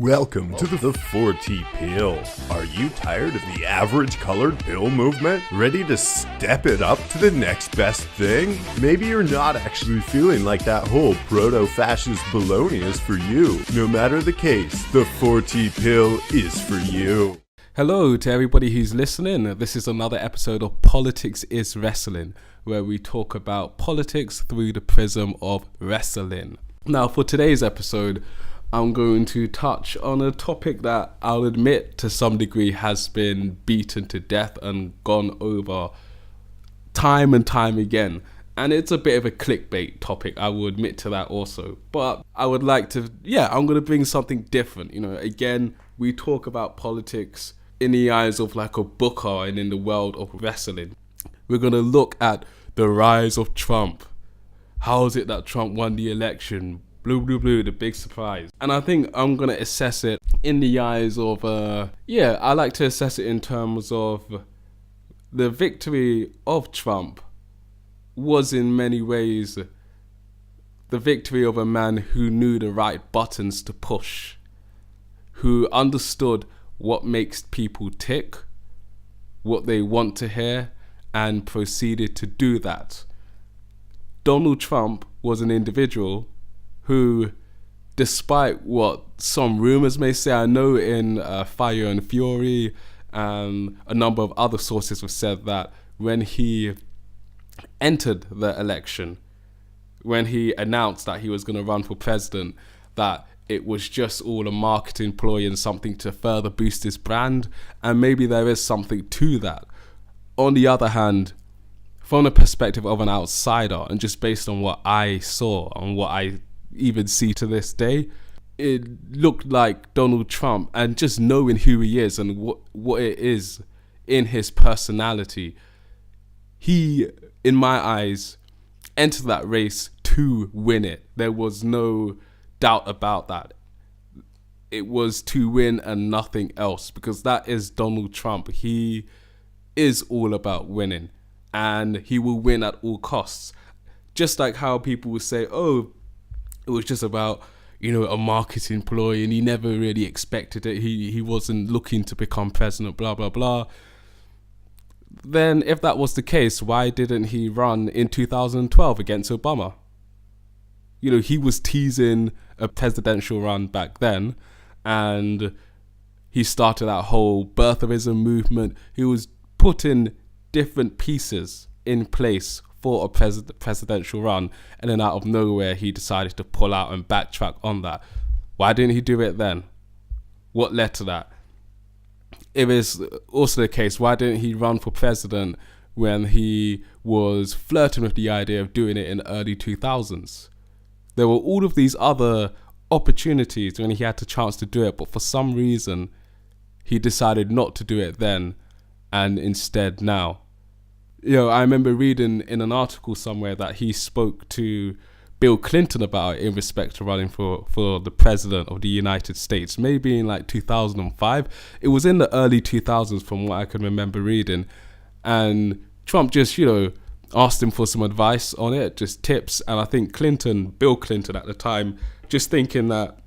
Welcome to the 4T Pill. Are you tired of the average colored pill movement? Ready to step it up to the next best thing? Maybe you're not actually feeling like that whole proto-fascist baloney is for you. No matter the case, the 4T Pill is for you. Hello to everybody who's listening. This is another episode of Politics is Wrestling, where we talk about politics through the prism of wrestling. Now, for today's episode, I'm going to touch on a topic that I'll admit to some degree has been beaten to death and gone over time and time again. And it's a bit of a clickbait topic, I will admit to that also. But I would like to, I'm going to bring something different. Again, we talk about politics in the eyes of like a booker and in the world of wrestling. We're going to look at the rise of Trump. How is it that Trump won the election? Blue, blue, blue, the big surprise. And I think I'm going to assess it in the eyes of, I like to assess it in terms of the victory of Trump was in many ways the victory of a man who knew the right buttons to push, who understood what makes people tick, what they want to hear, and proceeded to do that. Donald Trump was an individual who, despite what some rumors may say, I know in Fire and Fury and a number of other sources have said that when he entered the election, when he announced that he was going to run for president, that it was just all a marketing ploy and something to further boost his brand, and maybe there is something to that. On the other hand, from the perspective of an outsider, and just based on what I saw and what I even see to this day, it looked like Donald Trump, and just knowing who he is and what it is in his personality, he, in my eyes, entered that race to win it. There was no doubt about that. It was to win and nothing else, because that is Donald Trump. He is all about winning, and he will win at all costs. Just like how people will say, it was just about, a marketing ploy and he never really expected it. He wasn't looking to become president, blah, blah, blah. Then if that was the case, why didn't he run in 2012 against Obama? He was teasing a presidential run back then, and he started that whole birtherism movement. He was putting different pieces in place for a presidential run, and then out of nowhere he decided to pull out and backtrack on that. Why didn't he do it then? What led to that? If it's also the case, why didn't he run for president when he was flirting with the idea of doing it in the early 2000s? There were all of these other opportunities when he had the chance to do it, but for some reason he decided not to do it then and instead now. I remember reading in an article somewhere that he spoke to Bill Clinton about it in respect to running for the president of the United States, maybe in like 2005. It was in the early 2000s from what I can remember reading. And Trump just, asked him for some advice on it, just tips. And I think Bill Clinton at the time, just thinking that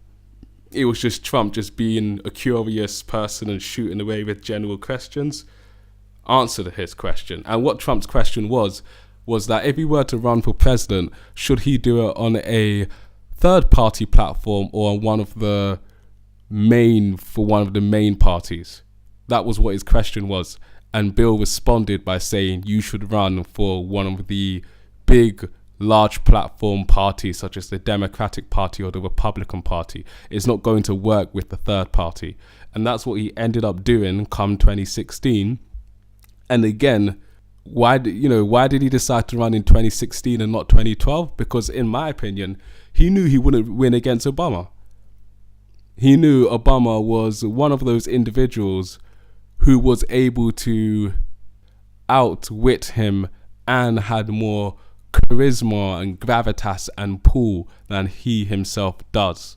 it was just Trump just being a curious person and shooting away with general questions, answered his question. And what Trump's question was that if he were to run for president, should he do it on a third party platform or on one of the main parties? That was what his question was. And Bill responded by saying you should run for one of the big, large platform parties such as the Democratic Party or the Republican Party. It's not going to work with the third party. And that's what he ended up doing come 2016. And again, why did he decide to run in 2016 and not 2012? Because in my opinion, he knew he wouldn't win against Obama. He knew Obama was one of those individuals who was able to outwit him and had more charisma and gravitas and pull than he himself does.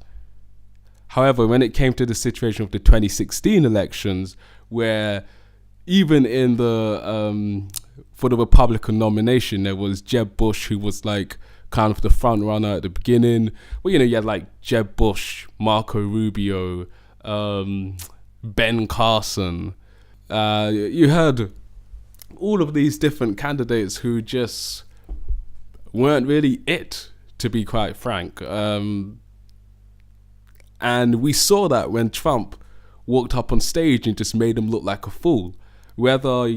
However, when it came to the situation of the 2016 elections, where even in for the Republican nomination, there was Jeb Bush, who was like kind of the front runner at the beginning. Well, you had like Jeb Bush, Marco Rubio, Ben Carson. You heard all of these different candidates who just weren't really it, to be quite frank. And we saw that when Trump walked up on stage and just made him look like a fool. Whether,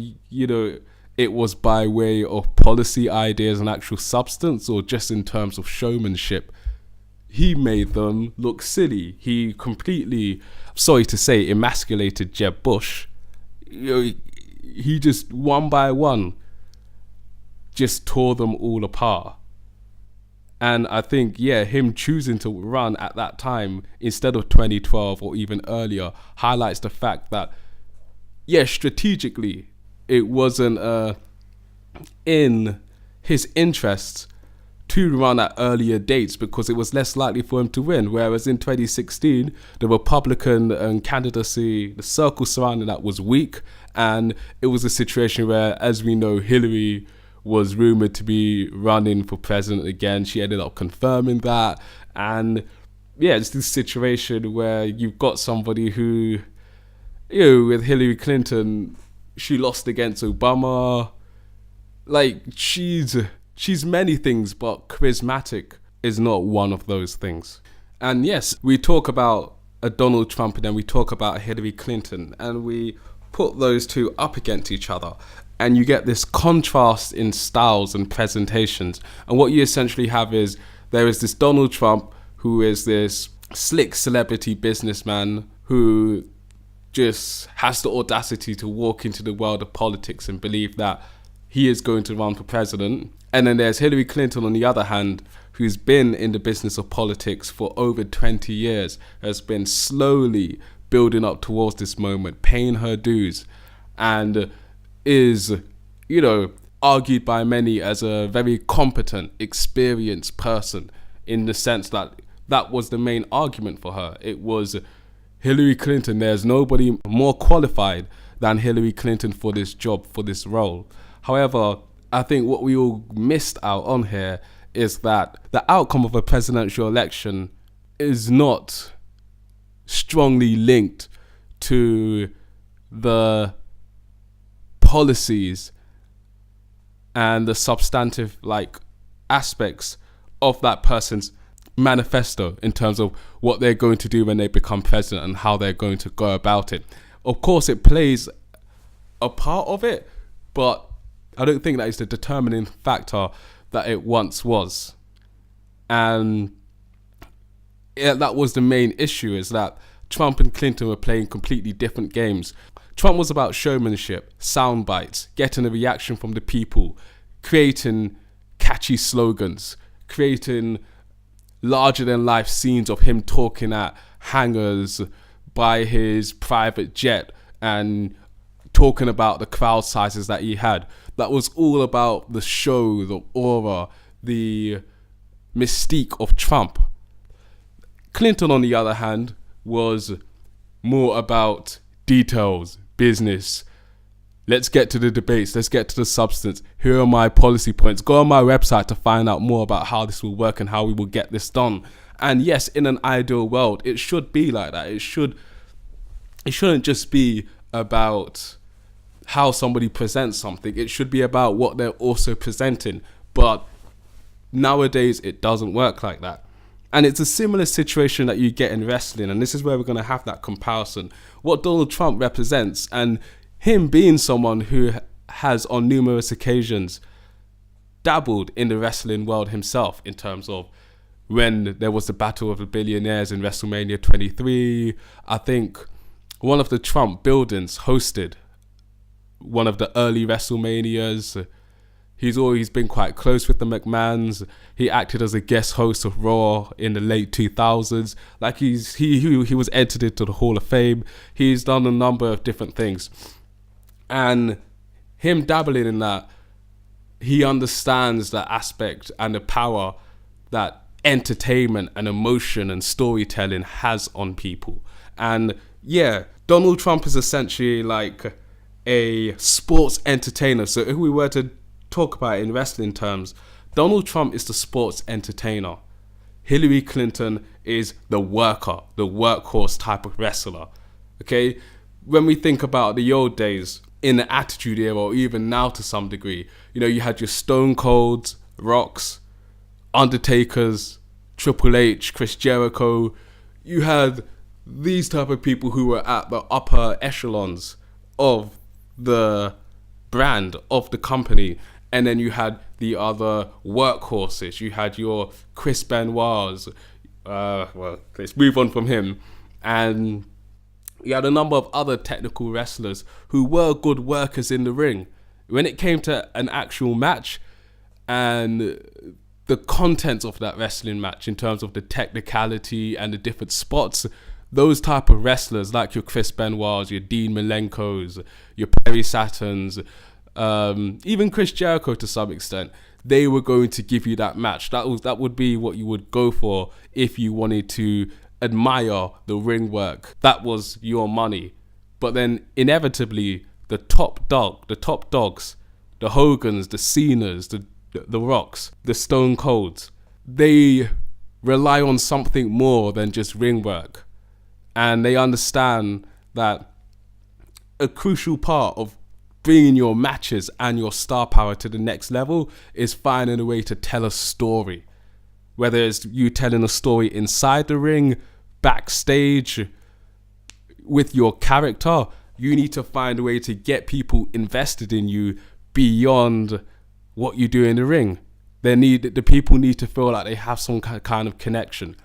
it was by way of policy ideas and actual substance or just in terms of showmanship, he made them look silly. He completely, sorry to say, emasculated Jeb Bush. He just, one by one, just tore them all apart. And I think, him choosing to run at that time instead of 2012 or even earlier highlights the fact that, strategically, it wasn't in his interests to run at earlier dates because it was less likely for him to win. Whereas in 2016, the Republican candidacy, the circle surrounding that was weak. And it was a situation where, as we know, Hillary was rumored to be running for president again. She ended up confirming that. And it's this situation where you've got somebody who, with Hillary Clinton, she lost against Obama. Like, she's many things, but charismatic is not one of those things. And yes, we talk about a Donald Trump and then we talk about a Hillary Clinton, and we put those two up against each other. And you get this contrast in styles and presentations. And what you essentially have is, there is this Donald Trump who is this slick celebrity businessman who just has the audacity to walk into the world of politics and believe that he is going to run for president. And then there's Hillary Clinton, on the other hand, who's been in the business of politics for over 20 years, has been slowly building up towards this moment, paying her dues, and is, argued by many as a very competent, experienced person, in the sense that that was the main argument for her. It was Hillary Clinton. There's nobody more qualified than Hillary Clinton for this job, for this role. However, I think what we all missed out on here is that the outcome of a presidential election is not strongly linked to the policies and the substantive aspects of that person's manifesto in terms of what they're going to do when they become president and how they're going to go about it. Of course, it plays a part of it, but I don't think that is the determining factor that it once was. And that was the main issue, is that Trump and Clinton were playing completely different games. Trump was about showmanship, sound bites, getting a reaction from the people, creating catchy slogans, creating larger than life scenes of him talking at hangars by his private jet and talking about the crowd sizes that he had. That was all about the show, the aura, the mystique of Trump. Clinton, on the other hand, was more about details, business. Let's get to the debates. Let's get to the substance. Here are my policy points. Go on my website to find out more about how this will work and how we will get this done. And yes, in an ideal world, it should be like that. It shouldn't just be about how somebody presents something. It should be about what they're also presenting. But nowadays, it doesn't work like that. And it's a similar situation that you get in wrestling. And this is where we're going to have that comparison. What Donald Trump represents, and him being someone who has on numerous occasions dabbled in the wrestling world himself, in terms of when there was the Battle of the Billionaires in WrestleMania 23. I think one of the Trump buildings hosted one of the early WrestleManias. He's always been quite close with the McMahons. He acted as a guest host of Raw in the late 2000s. Like he was entered into the Hall of Fame. He's done a number of different things. And him dabbling in that, he understands the aspect and the power that entertainment and emotion and storytelling has on people. And yeah, Donald Trump is essentially like a sports entertainer. So if we were to talk about it in wrestling terms, Donald Trump is the sports entertainer. Hillary Clinton is the worker, the workhorse type of wrestler. Okay? When we think about the old days, in the Attitude Era, or even now to some degree, you had your Stone Colds, Rocks, Undertakers, Triple H, Chris Jericho. You had these type of people who were at the upper echelons of the brand, of the company. And then you had the other workhorses. You had your Chris Benoit's, let's move on from him. And you had a number of other technical wrestlers who were good workers in the ring. When it came to an actual match and the contents of that wrestling match in terms of the technicality and the different spots, those type of wrestlers like your Chris Benoit's, your Dean Malenko's, your Perry Saturn's, even Chris Jericho to some extent, they were going to give you that match. That would be what you would go for if you wanted to admire the ring work. That was your money. But then inevitably the top dogs, the Hogans, the Cenas, the Rocks, the Stone Colds, they rely on something more than just ring work. And they understand that a crucial part of bringing your matches and your star power to the next level is finding a way to tell a story. Whether it's you telling a story inside the ring, backstage, with your character, you need to find a way to get people invested in you beyond what you do in the ring. The people need to feel like they have some kind of connection.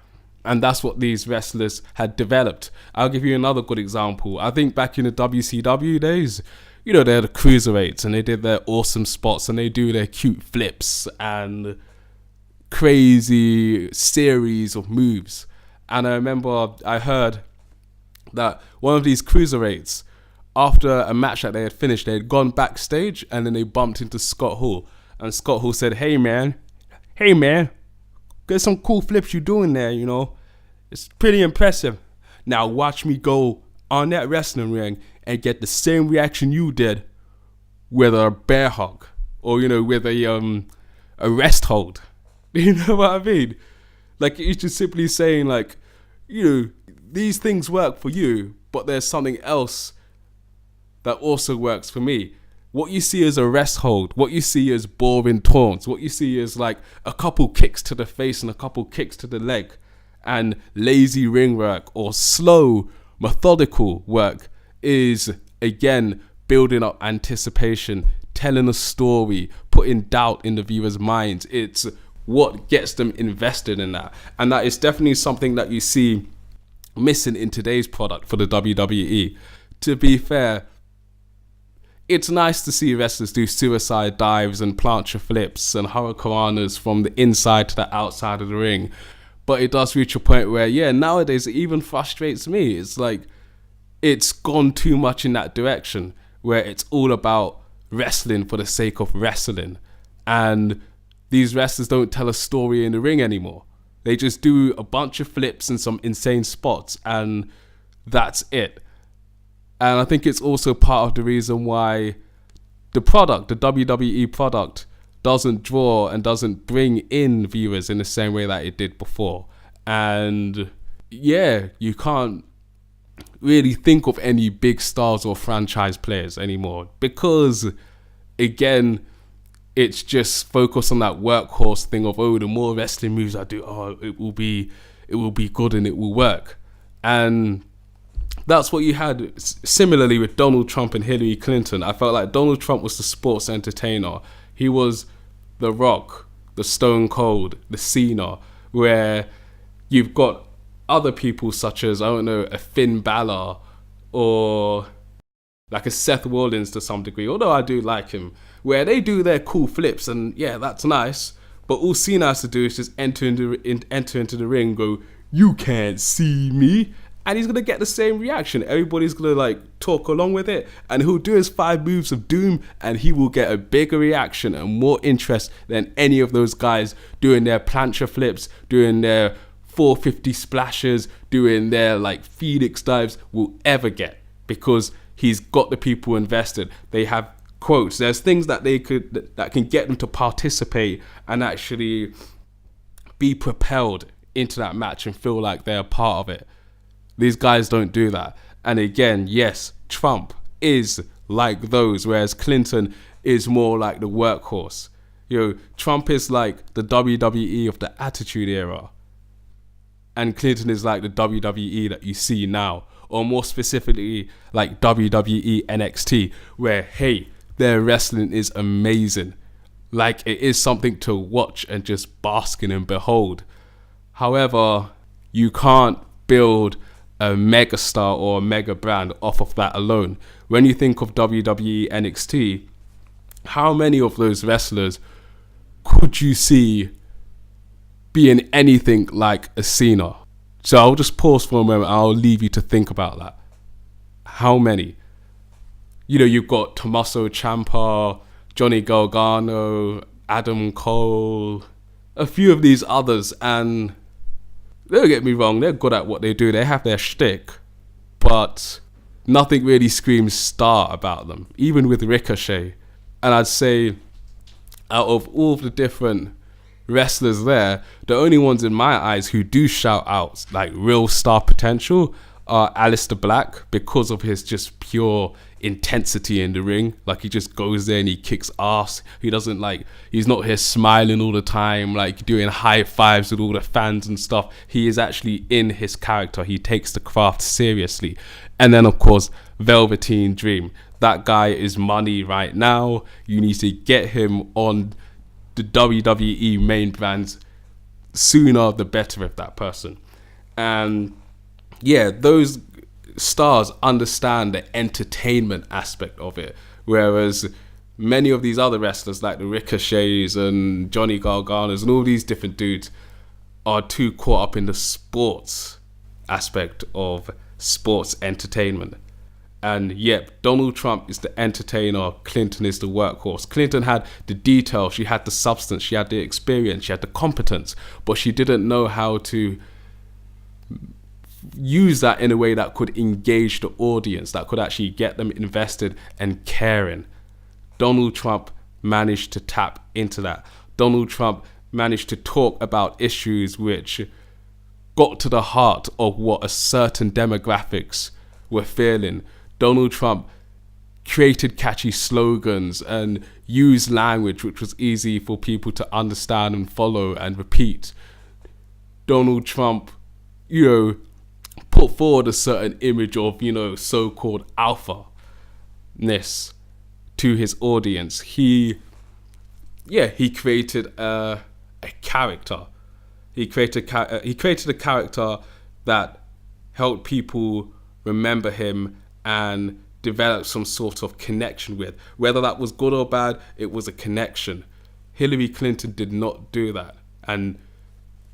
And that's what these wrestlers had developed. I'll give you another good example. I think back in the WCW days, they're the cruiserweights and they did their awesome spots and they do their cute flips and crazy series of moves. And I remember I heard that one of these cruiserweights, after a match that they had finished, they had gone backstage and then they bumped into Scott Hall. And Scott Hall said, hey man, there's some cool flips you're doing there, It's pretty impressive. Now watch me go on that wrestling ring and get the same reaction you did with a bear hug or, with a rest hold. You know what I mean? Like, it's just simply saying, like, these things work for you, but there's something else that also works for me. What you see as a rest hold, what you see as boring taunts, what you see as like a couple kicks to the face and a couple kicks to the leg and lazy ring work or slow, methodical work is, again, building up anticipation, telling a story, putting doubt in the viewer's minds. It's what gets them invested in that. And that is definitely something that you see missing in today's product for the WWE. To be fair, it's nice to see wrestlers do suicide dives and plancha flips and hurricanranas from the inside to the outside of the ring. But it does reach a point where, nowadays it even frustrates me. It's like, it's gone too much in that direction where it's all about wrestling for the sake of wrestling. And these wrestlers don't tell a story in the ring anymore. They just do a bunch of flips and some insane spots and that's it. And I think it's also part of the reason why the product, the WWE product, doesn't draw and doesn't bring in viewers in the same way that it did before. And you can't really think of any big stars or franchise players anymore because, again, it's just focused on that workhorse thing of, the more wrestling moves I do, it will be good and it will work. And that's what you had similarly with Donald Trump and Hillary Clinton. I felt like Donald Trump was the sports entertainer. He was the Rock, the Stone Cold, the Cena, where you've got other people such as, a Finn Balor or like a Seth Rollins to some degree, although I do like him, where they do their cool flips and that's nice, but all Cena has to do is just enter into the ring and go, you can't see me. And he's going to get the same reaction. Everybody's going to talk along with it. And he'll do his 5 moves of doom and he will get a bigger reaction and more interest than any of those guys doing their plancha flips, doing their 450 splashes, doing their Phoenix dives will ever get, because he's got the people invested. They have quotes. There's things that that can get them to participate and actually be propelled into that match and feel like they're a part of it. These guys don't do that. And again, yes, Trump is like those, whereas Clinton is more like the workhorse. Trump is like the WWE of the Attitude Era, and Clinton is like the WWE that you see now, or more specifically like WWE NXT, where, hey, their wrestling is amazing. Like, it is something to watch and just bask in and behold. However, you can't build a mega star or a mega brand off of that alone. When you think of WWE NXT, how many of those wrestlers could you see being anything like a Cena? So I'll just pause for a moment. I'll leave you to think about that. How many? You've got Tommaso Ciampa, Johnny Gargano, Adam Cole, a few of these others, and don't get me wrong, they're good at what they do. They have their shtick, but nothing really screams star about them, even with Ricochet. And I'd say out of all of the different wrestlers there, the only ones in my eyes who do shout out like real star potential are Aleister Black, because of his just pure intensity in the ring. Like, he just goes there and he kicks ass. He's not here smiling all the time, like doing high fives with all the fans and stuff. He is actually in his character. He takes the craft seriously. And then, of course, Velveteen Dream. That guy is money right now. You need to get him on the WWE main brands sooner the better with that person. And yeah, those stars understand the entertainment aspect of it, whereas many of these other wrestlers like the Ricochets and Johnny Garganos and all these different dudes are too caught up in the sports aspect of sports entertainment. And yep, Donald Trump is the entertainer, Clinton is the workhorse. Clinton had the detail, she had the substance, she had the experience, she had the competence, but she didn't know how to use that in a way that could engage the audience, that could actually get them invested and caring. Donald Trump managed to tap into that. Donald Trump managed to talk about issues which got to the heart of what a certain demographics were feeling. Donald Trump created catchy slogans and used language which was easy for people to understand and follow and repeat. Donald Trump, put forward a certain image of, so-called alpha-ness to his audience. He created a character. He created a character that helped people remember him and develop some sort of connection with. Whether that was good or bad, it was a connection. Hillary Clinton did not do that and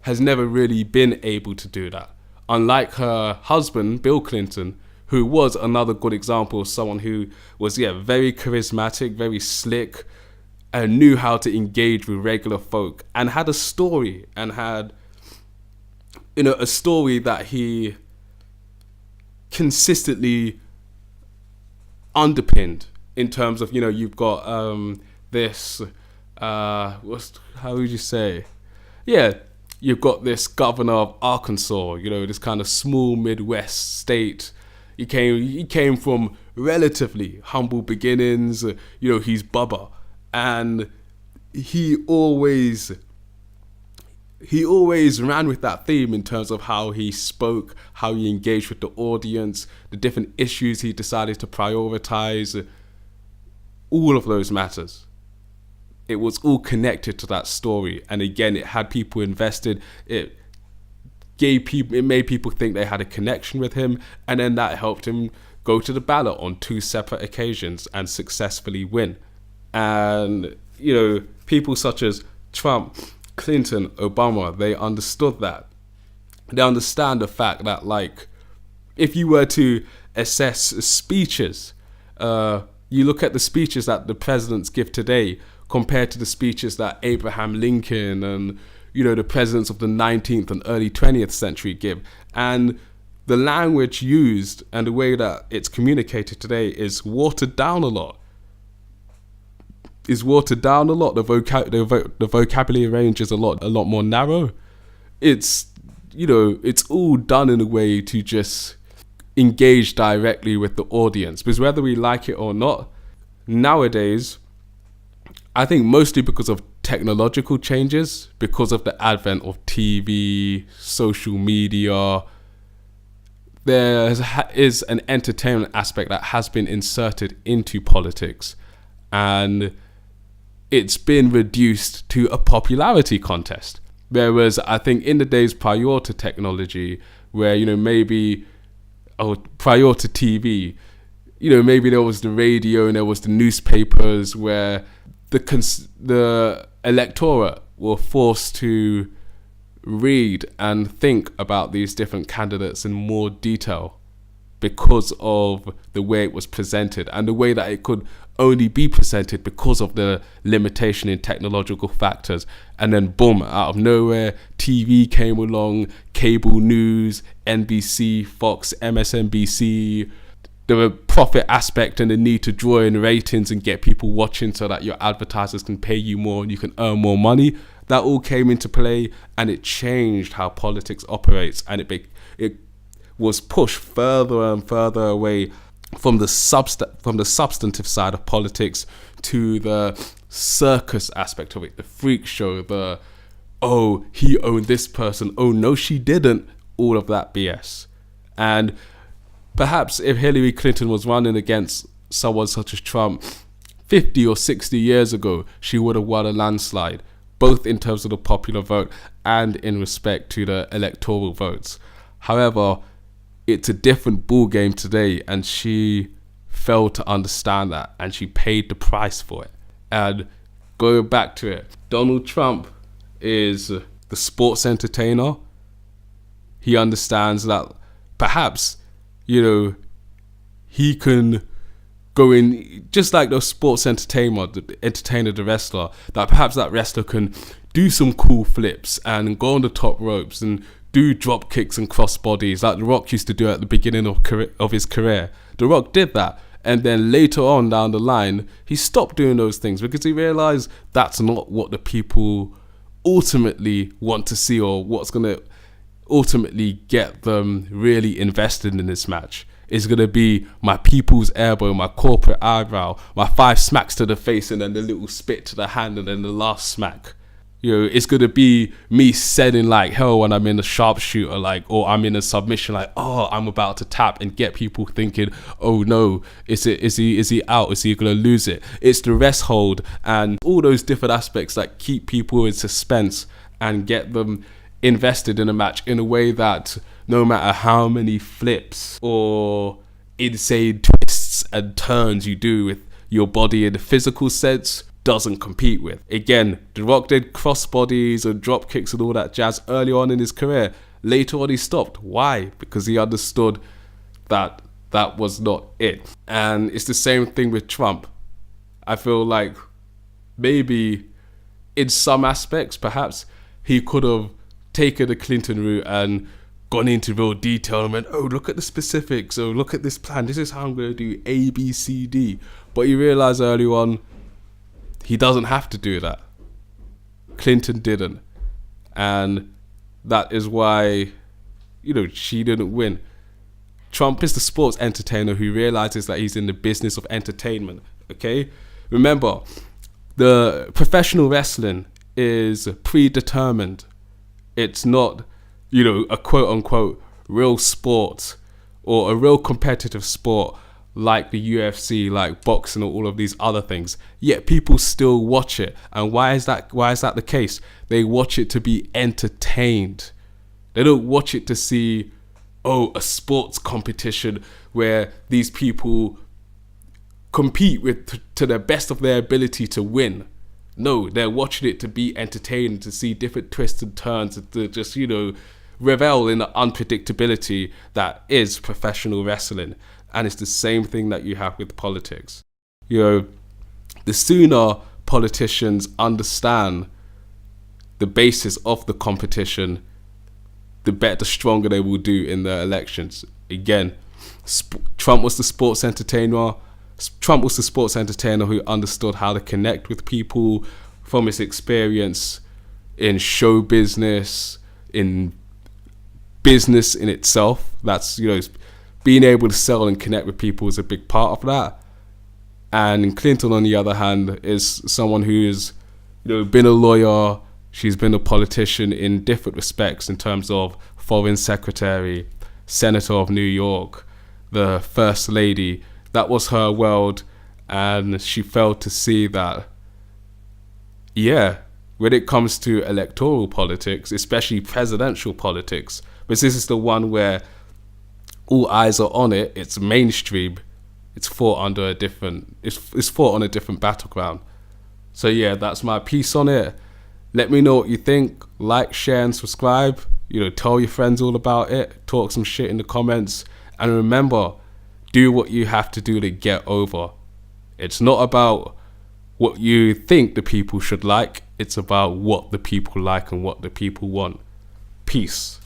has never really been able to do that. Unlike her husband, Bill Clinton, who was another good example of someone who was, very charismatic, very slick, and knew how to engage with regular folk, and had a story, and had, a story that he consistently underpinned in terms of, you've got this, how would you say? Yeah. You've got this governor of Arkansas, this kind of small Midwest state. He came from relatively humble beginnings. He's Bubba, and he always ran with that theme in terms of how he spoke, how he engaged with the audience, the different issues he decided to prioritize. All of those matters. It was all connected to that story, and again, it had people invested. It made people think they had a connection with him, and then that helped him go to the ballot on 2 separate occasions and successfully win. And people such as Trump, Clinton, Obama, they understood that. They understand the fact that, like, if you were to assess speeches, you look at the speeches that the presidents give today compared to the speeches that Abraham Lincoln and, the presidents of the 19th and early 20th century give. And the language used and the way that it's communicated today is watered down a lot. The vocabulary range is a lot more narrow. It's it's all done in a way to just engage directly with the audience. Because whether we like it or not, nowadays, I think mostly because of technological changes, because of the advent of TV, social media, there is an entertainment aspect that has been inserted into politics, and it's been reduced to a popularity contest. Whereas I think in the days prior to technology, where, prior to TV, maybe there was the radio and there was the newspapers, where the electorate were forced to read and think about these different candidates in more detail because of the way it was presented and the way that it could only be presented because of the limitation in technological factors. And then boom, out of nowhere, TV came along, cable news, NBC, Fox, MSNBC, the profit aspect and the need to draw in ratings and get people watching so that your advertisers can pay you more and you can earn more money. That all came into play, and it changed how politics operates, and it was pushed further and further away from the substantive side of politics to the circus aspect of it, the freak show, he owned this person, oh no she didn't, all of that BS. And perhaps if Hillary Clinton was running against someone such as Trump 50 or 60 years ago, she would have won a landslide, both in terms of the popular vote and in respect to the electoral votes. However, it's a different ball game today, and she failed to understand that, and she paid the price for it. And going back to it, Donald Trump is the sports entertainer. He understands that perhaps, he can go in, just like the sports entertainer, the wrestler, that perhaps that wrestler can do some cool flips and go on the top ropes and do drop kicks and cross bodies like The Rock used to do at the beginning of his career. The Rock did that, and then later on down the line, he stopped doing those things because he realized that's not what the people ultimately want to see, or what's going to ultimately get them really invested in this match. Is going to be my people's elbow, my corporate eyebrow, my 5 smacks to the face, and then the little spit to the hand, and then the last smack. It's going to be me selling like hell when I'm in a sharpshooter, or I'm in a submission, I'm about to tap, and get people thinking, oh no, is he out? Is he going to lose it? It's the rest hold and all those different aspects that keep people in suspense and get them invested in a match in a way that no matter how many flips or insane twists and turns you do with your body in the physical sense, doesn't compete with. Again, The Rock did cross bodies and drop kicks and all that jazz early on in his career. Later on he stopped. Why? Because he understood that that was not it. And it's the same thing with Trump. I feel like maybe in some aspects perhaps he could have taken the Clinton route and gone into real detail and went, oh, look at the specifics, oh, look at this plan, this is how I'm going to do A, B, C, D. But he realized early on he doesn't have to do that. Clinton didn't. And that is why, she didn't win. Trump is the sports entertainer who realizes that he's in the business of entertainment, okay? Remember, the professional wrestling is predetermined. It's not, a quote-unquote real sport or a real competitive sport like the UFC, like boxing, or all of these other things. Yet people still watch it. And why is that the case? They watch it to be entertained. They don't watch it to see, a sports competition where these people compete to the best of their ability to win. No, they're watching it to be entertained, to see different twists and turns, to just, revel in the unpredictability that is professional wrestling. And it's the same thing that you have with politics. The sooner politicians understand the basis of the competition, the stronger they will do in the elections. Again, Trump was the sports entertainer. Trump was the sports entertainer who understood how to connect with people from his experience in show business, in business in itself. That's, being able to sell and connect with people is a big part of that. And Clinton, on the other hand, is someone who's, been a lawyer. She's been a politician in different respects in terms of foreign secretary, senator of New York, the first lady. That was her world. And she failed to see that, when it comes to electoral politics, especially presidential politics, because this is the one where all eyes are on it, it's mainstream, it's fought on a different battleground. So that's my piece on it. Let me know what you think. Like, share, and subscribe. Tell your friends all about it. Talk some shit in the comments. And remember, do what you have to do to get over. It's not about what you think the people should like. It's about what the people like and what the people want. Peace.